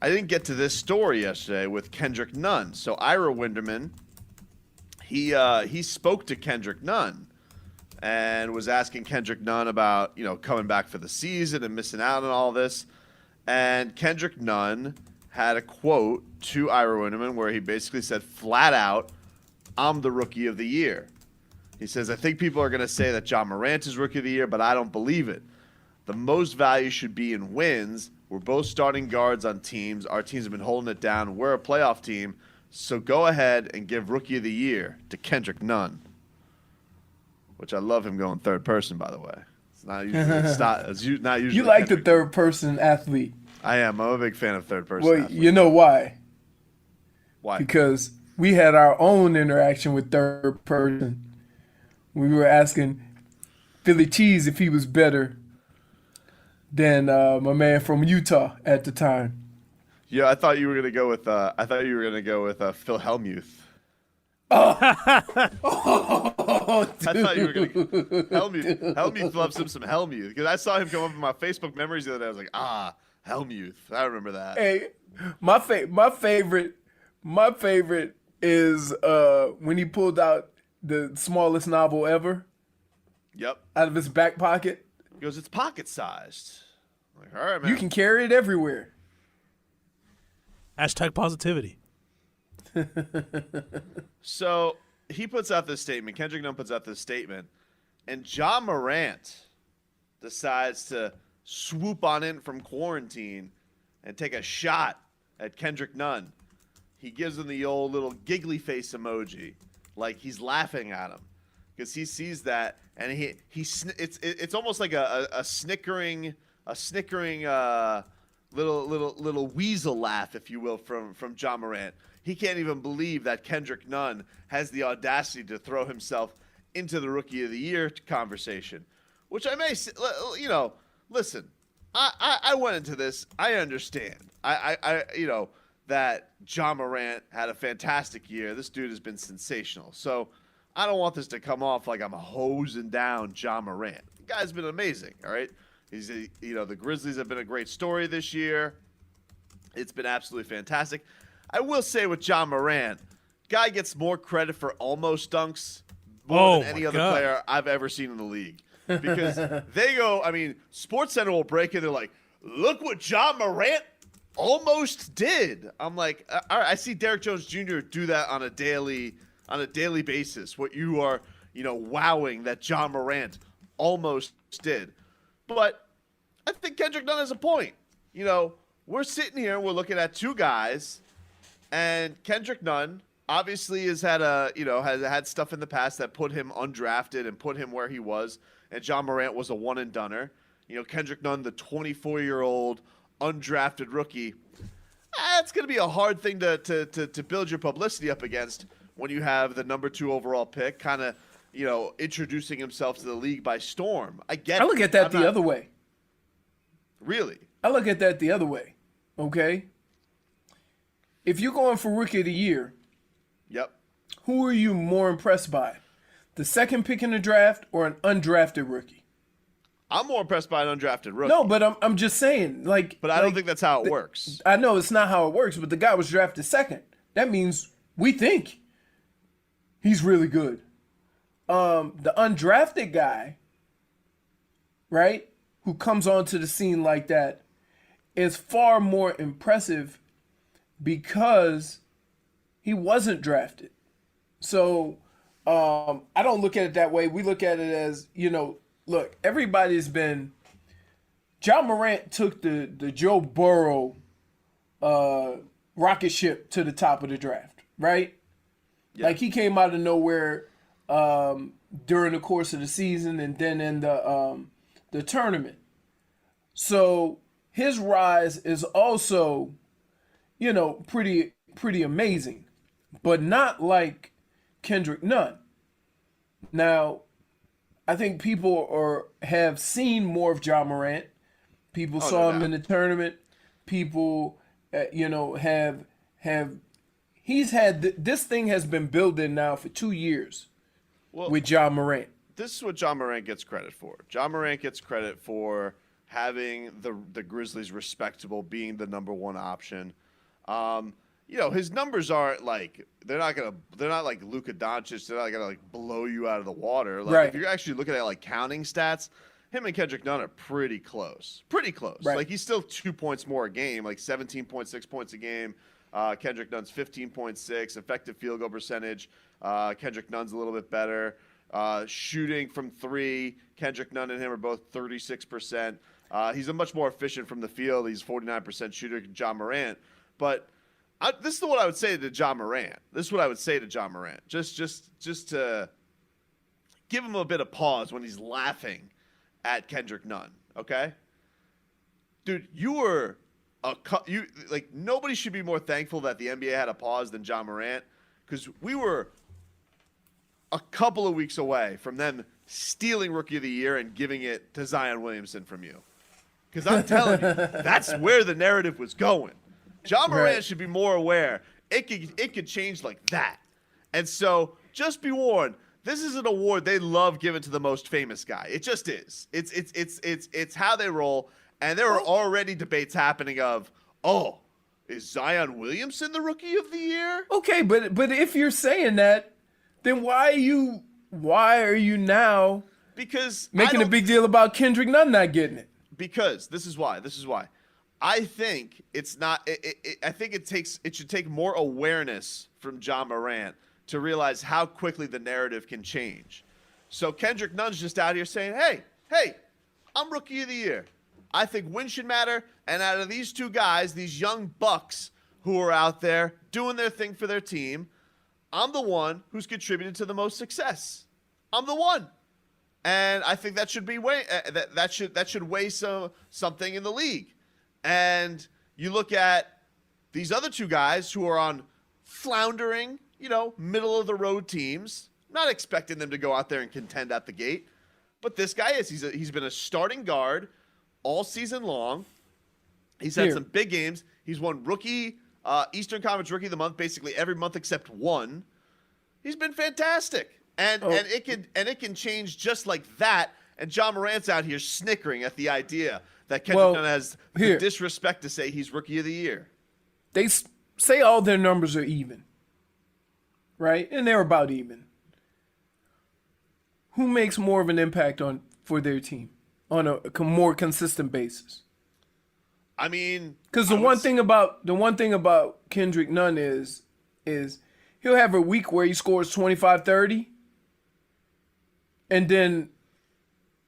I didn't get to this story yesterday with Kendrick Nunn. So Ira Winderman, he spoke to Kendrick Nunn and was asking Kendrick Nunn about, coming back for the season and missing out on all this. And Kendrick Nunn had a quote to Ira Winderman where he basically said flat out, "I'm the rookie of the year." He says, "I think people are going to say that John Morant is rookie of the year, but I don't believe it. The most value should be in wins. We're both starting guards on teams. Our teams have been holding it down. We're a playoff team. So go ahead and give rookie of the year to Kendrick Nunn." Which I love him going third person, by the way. It's not usually not usually. You like Kendrick. the third person athlete. I am. I'm a big fan of third person Well, athlete. you know why? Why? Because we had our own interaction with third person. We were asking Philly Cheese if he was better than my man from Utah at the time. Yeah, I thought you were gonna go with Phil Hellmuth. Oh, I thought you were gonna Hellmuth. Hellmuth loves him some Hellmuth because I saw him come up in my Facebook memories the other day. I was like, Hellmuth. I remember that. Hey, my favorite is when he pulled out the smallest novel ever Yep. out of his back pocket. He goes, "It's pocket sized." I'm like, all right, man. You can carry it everywhere. Hashtag positivity. So he puts out this statement. Kendrick Nunn puts out this statement, and John Morant decides to swoop on in from quarantine and take a shot at Kendrick Nunn. He gives him the old little giggly face emoji, like he's laughing at him, because he sees that, and it's almost like a snickering little weasel laugh, if you will, from John Morant. He can't even believe that Kendrick Nunn has the audacity to throw himself into the Rookie of the Year conversation, which I may, listen. I went into this. I understand. That John Morant had a fantastic year. This dude has been sensational. So I don't want this to come off like I'm hosing down John Morant. The guy's been amazing. All right. The Grizzlies have been a great story this year. It's been absolutely fantastic. I will say with John Morant, guy gets more credit for almost dunks more than any other player I've ever seen in the league. Because SportsCenter will break in. They're like, "Look what John Morant almost did." I'm like, all right, I see Derrick Jones Jr. do that on a daily basis. What you are, wowing that John Morant almost did. But I think Kendrick Nunn has a point. We're sitting here and we're looking at two guys, and Kendrick Nunn obviously has had stuff in the past that put him undrafted and put him where he was, and John Morant was a one and doneer. Kendrick Nunn, the 24-year-old undrafted rookie. It's going to be a hard thing to build your publicity up against when you have the number 2 overall pick kind of, introducing himself to the league by storm. I get it. I look at that the other way. Really? I look at that the other way. Okay? If you're going for Rookie of the Year, yep. Who are you more impressed by? The second pick in the draft or an undrafted rookie? I'm more impressed by an undrafted rookie. No, but I'm just saying, But I don't think that's how it works. I know it's not how it works, but the guy was drafted second. That means we think he's really good. The undrafted guy, right, who comes onto the scene like that is far more impressive because he wasn't drafted. So I don't look at it that way. We look at it as, look, everybody's been. John Morant took the Joe Burrow rocket ship to the top of the draft, right? Yeah. Like he came out of nowhere during the course of the season and then in the tournament. So his rise is also, pretty amazing, but not like Kendrick Nunn. Now, I think people have seen more of John Morant. People saw him in the tournament. People, have he's had this thing has been building now for 2 years with John Morant. This is what John Morant gets credit for. John Morant gets credit for having the Grizzlies respectable, being the number one option. His numbers aren't like they're not like Luka Doncic. They're not gonna like blow you out of the water. Like Right. if you're actually looking at like counting stats, him and Kendrick Nunn are pretty close. Pretty close. Right. Like he's still 2 points more a game, like 17.6 points a game. Kendrick Nunn's 15.6 effective field goal percentage. Kendrick Nunn's a little bit better. Shooting from three, Kendrick Nunn and him are both 36%. He's a much more efficient from the field. He's 49% shooter than John Morant. But this is what I would say to John Morant. Just to give him a bit of pause when he's laughing at Kendrick Nunn. Okay, dude, nobody should be more thankful that the NBA had a pause than John Morant, because we were a couple of weeks away from them stealing Rookie of the Year and giving it to Zion Williamson from you. Because I'm telling you, that's where the narrative was going. John Morant should be more aware. It could change like that. And so just be warned, this is an award they love giving to the most famous guy. It just is. It's how they roll. And there are already debates happening of, is Zion Williamson the Rookie of the Year? Okay, but if you're saying that, then why are you now making a big deal about Kendrick Nunn not getting it? Because this is why. I think it's not. I think it should take more awareness from John Morant to realize how quickly the narrative can change. So Kendrick Nunn's just out here saying, "Hey, I'm Rookie of the Year. I think wins should matter. And out of these two guys, these young bucks who are out there doing their thing for their team, I'm the one who's contributed to the most success. I'm the one." And I think that should be that should weigh something in the league. And you look at these other two guys who are on floundering, middle of the road teams. Not expecting them to go out there and contend at the gate, but this guy is. He's been a starting guard all season long. He's had some big games. He's won Eastern Conference Rookie of the Month basically every month except one. He's been fantastic. And it can change just like that. And John Morant's out here snickering at the idea that Kendrick Nunn has the disrespect to say he's Rookie of the Year. They say all their numbers are even, right? And they're about even. Who makes more of an impact for their team on a more consistent basis? I mean, because the one thing about Kendrick Nunn is he'll have a week where he scores 25, 30. And then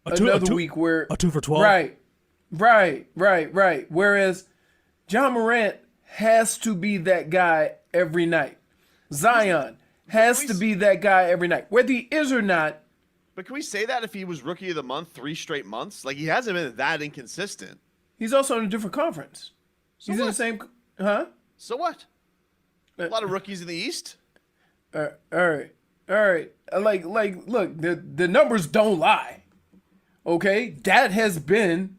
another week where a 2 for 12. Right. Whereas John Morant has to be that guy every night. Zion has to be that guy every night, whether he is or not. But can we say that if he was Rookie of the Month 3 straight months? Like, he hasn't been that inconsistent. He's also in a different conference. He's in the same, So what? A lot of rookies in the East. All right. Like, look, the numbers don't lie. Okay? That has been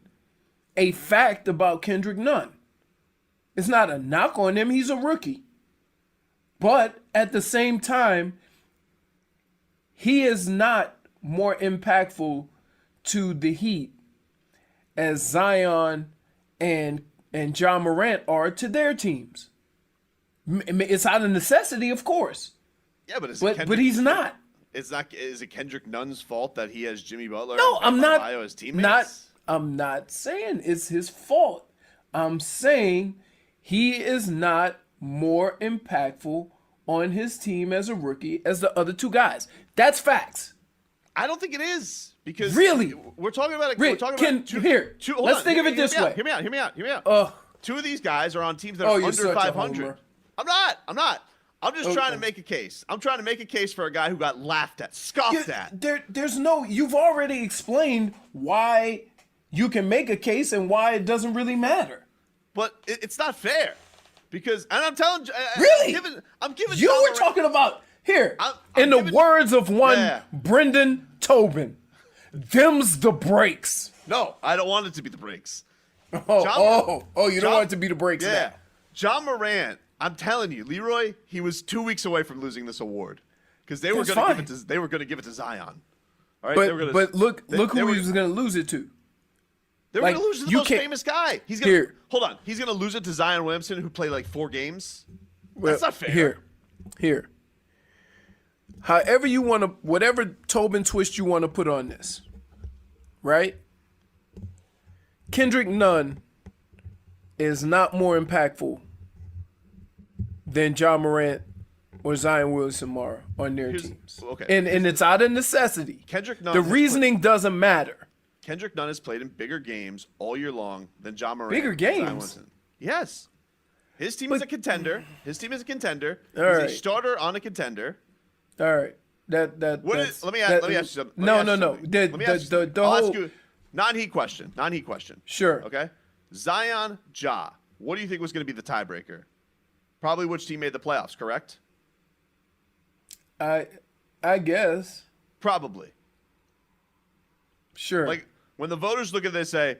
a fact about Kendrick Nunn. It's not a knock on him. He's a rookie. But at the same time, he is not more impactful to the Heat as Zion and John Morant are to their teams. It's out of necessity, of course. Yeah, but he's not. It's not. Is it Kendrick Nunn's fault that he has Jimmy Butler? No, I'm not. As teammates? I'm not saying it's his fault. I'm saying he is not more impactful on his team as a rookie as the other two guys. That's facts. I don't think it is, because really we're talking about let's think of it this way. Hear me out. Two of these guys are on teams that are under 500. I'm not. I'm just trying to make a case. I'm trying to make a case for a guy who got laughed at, scoffed at. You've already explained why you can make a case and why it doesn't really matter. But it's not fair, because, and I'm telling you, really, I'm giving. You were talking about here, in the words of one Brendan Tobin, them's the breaks. No, I don't want it to be the breaks. You don't want it to be the breaks. Yeah, now. John Morant. I'm telling you, Leroy, he was 2 weeks away from losing this award, because they were going to give it to Zion. All right, but look who he was going to lose it to. They're Like, going to lose to the you most can't- famous guy. He's going to Here. hold on. He's going to lose it to Zion Williamson, who played like 4 games. Well, That's not fair. Here. However you want to, whatever Tobin twist you want to put on this, right? Kendrick Nunn is not more impactful than John Morant or Zion Williamson are on their teams. Okay. And it's out of necessity. Kendrick Nunn the has reasoning doesn't matter. Kendrick Nunn has played in bigger games all year long than John Morant. Bigger and Zion games? Williamson. Yes. His team is a contender. He's All a right. starter on a contender. All right. Let me ask you something. No. The I'll whole ask you non-heat question. Non-heat question. Sure. Okay. Zion, Ja. What do you think was going to be the tiebreaker? Probably which team made the playoffs, correct? I guess. Probably. Sure. Like when the voters look at this, say,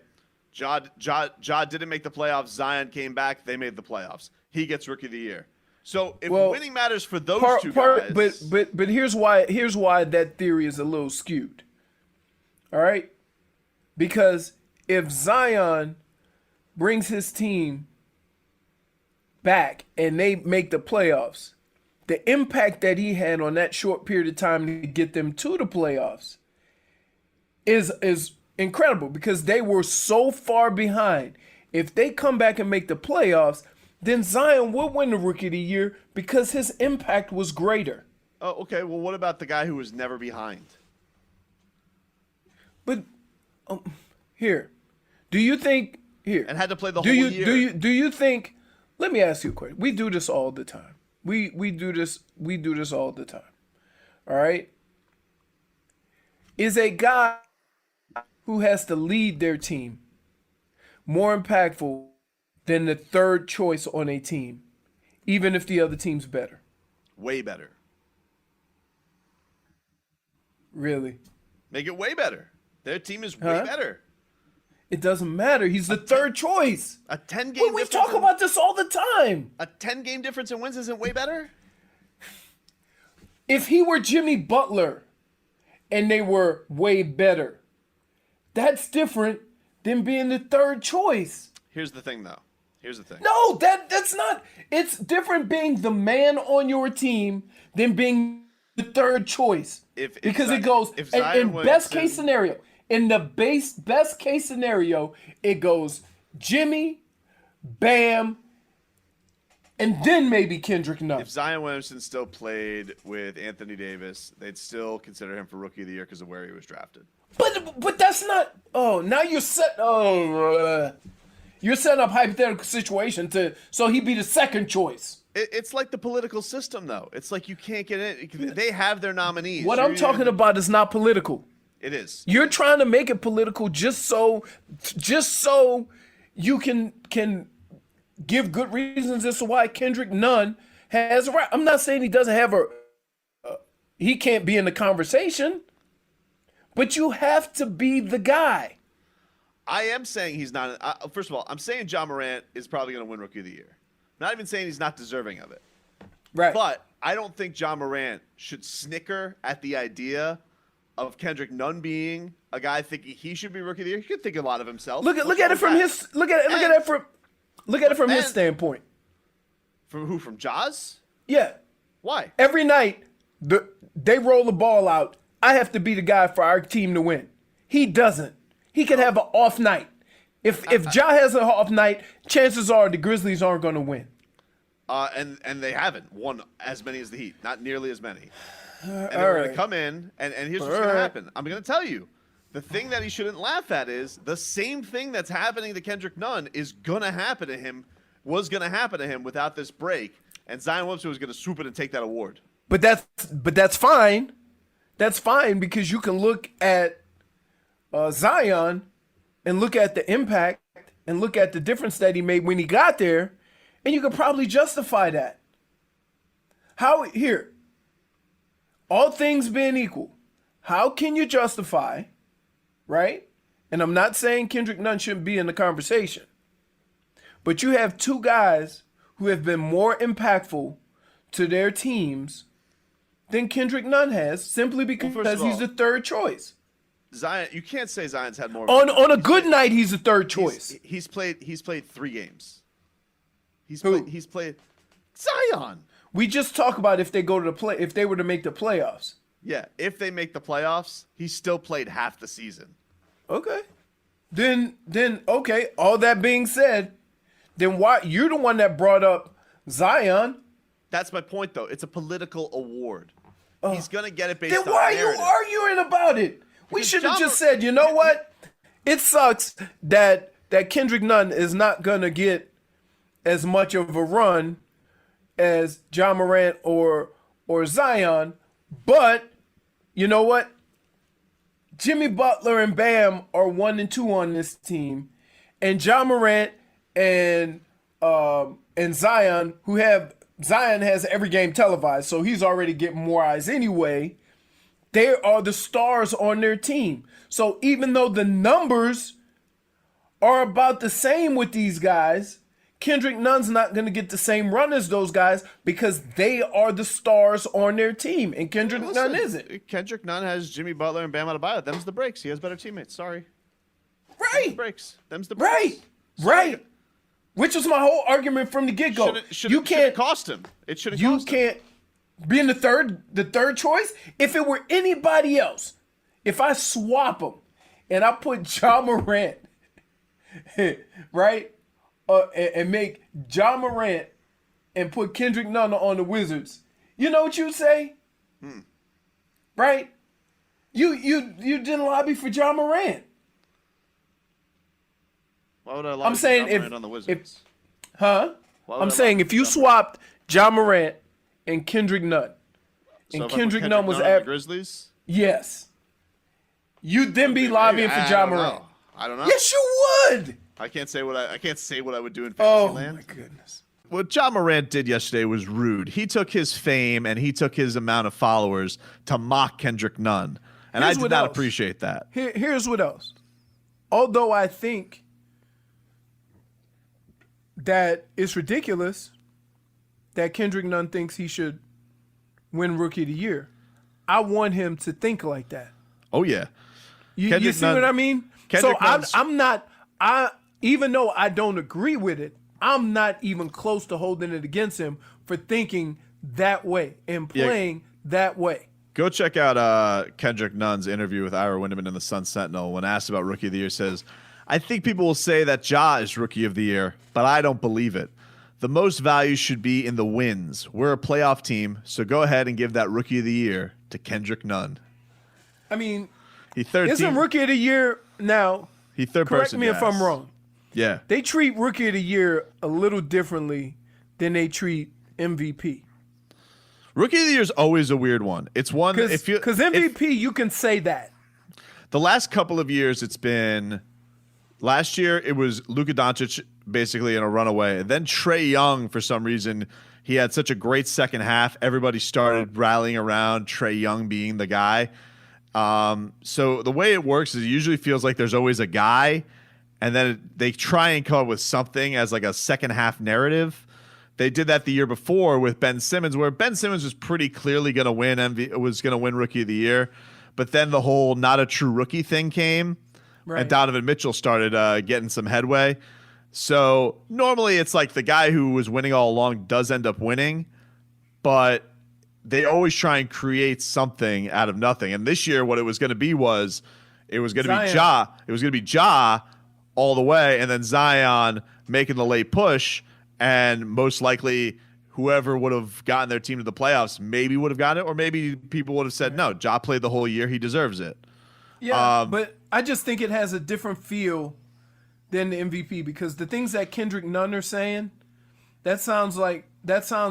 Ja didn't make the playoffs. Zion came back. They made the playoffs. He gets Rookie of the Year. So if winning matters for those two guys, but here's why that theory is a little skewed. All right, because if Zion brings his team back and they make the playoffs, the impact that he had on that short period of time to get them to the playoffs is incredible because they were so far behind. If they come back and make the playoffs, then Zion would win the Rookie of the Year because his impact was greater. oh, okay. Well, what about the guy who was never behind? But here, do you think here And had to play the whole year. Do you think? Let me ask you a question. We do this all the time. We do this all the time. All right. Is a guy who has to lead their team more impactful than the third choice on a team, even if the other team's better? Way better. Really? Make it way better. Their team is way better. It doesn't matter. He's the third choice. A 10-game We talk about this all the time. A 10-game difference in wins isn't way better? If he were Jimmy Butler and they were way better, that's different than being the third choice. Here's the thing, though. No, that's not. It's different being the man on your team than being the third choice. Because it goes in best case scenario. In the best case scenario, it goes Jimmy, Bam, and then maybe Kendrick Nunn. If Zion Williamson still played with Anthony Davis, they'd still consider him for Rookie of the Year because of where he was drafted. But that's not. Oh, now you're set. You're setting up hypothetical situation so he'd be the second choice. It's like the political system, though. It's like you can't get in. They have their nominees. What I'm talking about is not political. It is. You're trying to make it political just so you can give good reasons as to why Kendrick Nunn has a right. I'm not saying he doesn't have he can't be in the conversation, but you have to be the guy. I am saying he's not. First of all, I'm saying John Morant is probably going to win Rookie of the Year. Not even saying he's not deserving of it. Right. But I don't think John Morant should snicker at the idea of Kendrick Nunn being a guy thinking he should be Rookie of the Year. He could think a lot of himself. Look at it from his standpoint. From who? From Jaws? Yeah. Why? Every night they roll the ball out. I have to be the guy for our team to win. He doesn't. He could have an off night. If Ja has an off night, chances are the Grizzlies aren't going to win. And they haven't won as many as the Heat. Not nearly as many. And they're going to come in, and here's what's going to happen. I'm going to tell you. The thing that he shouldn't laugh at is the same thing that's happening to Kendrick Nunn is going to happen to him, was going to happen to him without this break. And Zion Williamson was going to swoop in and take that award. But that's fine. That's fine because you can look at Zion and look at the impact and look at the difference that he made when he got there, and you could probably justify that. Here, all things being equal, how can you justify, right? And I'm not saying Kendrick Nunn shouldn't be in the conversation, but you have two guys who have been more impactful to their teams than Kendrick Nunn has simply because he's the third choice. Zion, you can't say Zion's had more. On a good night, he's a third choice. He's played 3 games. He's Who? played Zion. We just talk about if they go to the if they were to make the playoffs. Yeah, if they make the playoffs, he still played half the season. Okay. Then okay, all that being said, then why you're the one that brought up Zion? That's my point though. It's a political award. He's going to get it based on Then why narrative. are you arguing about it? We Because should have John just said, you know what? It sucks that Kendrick Nunn is not going to get as much of a run as John Morant or Zion, but you know what? Jimmy Butler and Bam are 1 and 2 on this team, and John Morant and Zion, Zion has every game televised, so he's already getting more eyes anyway. They are the stars on their team. So even though the numbers are about the same with these guys, Kendrick Nunn's not going to get the same run as those guys because they are the stars on their team, and Kendrick Nunn isn't. Kendrick Nunn has Jimmy Butler and Bam Adebayo. Them's the breaks. He has better teammates. Sorry. Right. Them's the breaks. Them's the breaks. Right. Which was my whole argument from the get-go. You can't cost him. It shouldn't You cost him. can't be in the third choice. If it were anybody else, if I swap them and I put John Morant, right, and make John Morant and put Kendrick Nunn on the Wizards, you know what you'd say? Right? You didn't lobby for John Morant. Why would I lie I'm saying John Morant on the Wizards? I'm saying if you swapped John Morant and Kendrick Nunn, So and if I put Kendrick Nunn was on the Grizzlies? yes, you'd then be lobbying for John Morant. I don't know. Yes, you would. I can't say what I would do in fantasy land. My goodness. What John Morant did yesterday was rude. He took his fame and he took his amount of followers to mock Kendrick Nunn, and I did not appreciate that. Here's what else. Although I think that it's ridiculous that Kendrick Nunn thinks he should win Rookie of the Year, I want him to think like that. Oh yeah, You see what I mean? So I'm not. Even though I don't agree with it, I'm not even close to holding it against him for thinking that way and playing that way. Go check out Kendrick Nunn's interview with Ira Winderman in the Sun Sentinel. When asked about Rookie of the Year, says, "I think people will say that Ja is Rookie of the Year, but I don't believe it. The most value should be in the wins. We're a playoff team, so go ahead and give that Rookie of the Year to Kendrick Nunn." I mean, isn't Rookie of the Year now? He third correct person. me if I'm wrong. Yeah, they treat Rookie of the Year a little differently than they treat MVP. Rookie of the Year is always a weird one. It's one because MVP you can say that. The last couple of years, it's been. Last year, it was Luka Doncic basically in a runaway. And then Trae Young, for some reason, he had such a great second half. Everybody started rallying around Trae Young being the guy. So the way it works is it usually feels like there's always a guy, and then they try and come up with something as like a second half narrative. They did that the year before with Ben Simmons, where Ben Simmons was pretty clearly going to win Rookie of the Year. But then the whole not a true rookie thing came. Right. And Donovan Mitchell started getting some headway. So normally it's like the guy who was winning all along does end up winning, but they always try and create something out of nothing. And this year what it was going to be was it was going to be Ja. It was going to be Ja all the way, and then Zion making the late push, and most likely whoever would have gotten their team to the playoffs maybe would have gotten it, or maybe people would have said, no, Ja played the whole year. He deserves it. Yeah, but I just think it has a different feel than the MVP because the things that Kendrick Nunn are saying, that sounds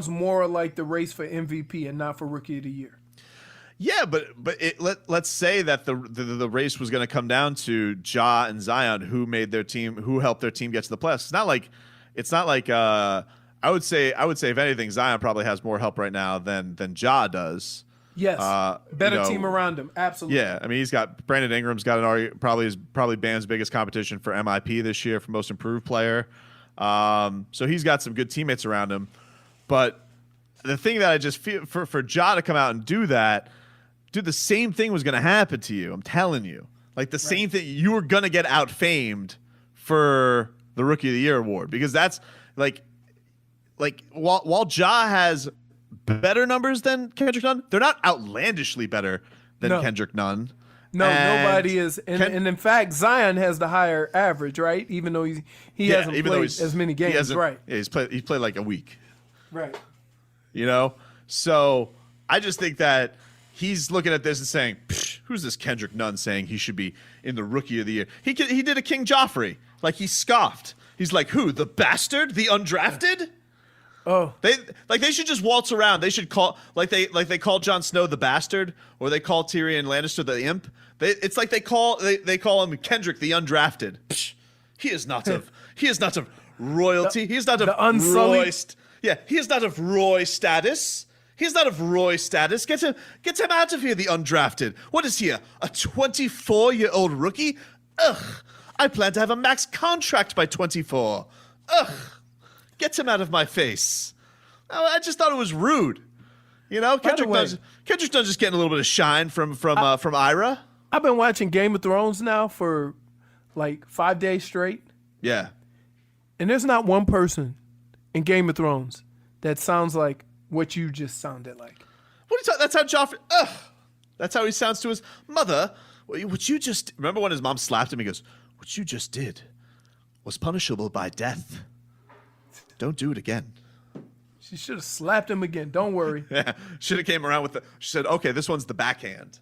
more like the race for MVP and not for Rookie of the Year. Yeah, but let's say that the race was going to come down to Ja and Zion, who helped their team get to the playoffs. It's not like I would say if anything, Zion probably has more help right now than Ja does. Yes, better team around him. Absolutely. Yeah, I mean he's got Brandon Ingram's got probably Bam's biggest competition for MIP this year for most improved player. So he's got some good teammates around him. But the thing that I just feel for Ja to come out and do that, dude, the same thing was going to happen to you. I'm telling you. Like the same thing, you were gonna get out-famed for the Rookie of the Year award because that's like while Ja has better numbers than Kendrick Nunn, they're not outlandishly better than Kendrick Nunn. No, nobody is, and in fact, Zion has the higher average, right? Even though he hasn't played as many games, right? Yeah, he's played like a week, right? You know, so I just think that he's looking at this and saying, "Who's this Kendrick Nunn saying he should be in the Rookie of the Year?" He did a King Joffrey, like he scoffed. He's like, "Who? The bastard? The undrafted?" Oh, they should just waltz around. They should call they call Jon Snow the bastard, or they call Tyrion Lannister the imp. It's like they call him Kendrick the undrafted. He is not of royalty. He is not of Roy. Yeah, he is not of Roy status. He's not of Roy status. Get him out of here, the undrafted. What is he, a 24-year-old rookie? Ugh. I plan to have a max contract by 24. Ugh. Get him out of my face. I just thought it was rude. You know, Kendrick Nunn's just getting a little bit of shine from Ira. I've been watching Game of Thrones now for like 5 days straight. Yeah. And there's not one person in Game of Thrones that sounds like what you just sounded like. What are you talking? That's how Joffrey. Ugh. That's how he sounds to his mother. What you just remember when his mom slapped him? He goes, "What you just did was punishable by death. Don't do it again." She should have slapped him again. Don't worry. Yeah, should have came around with she said, "Okay, this one's the backhand."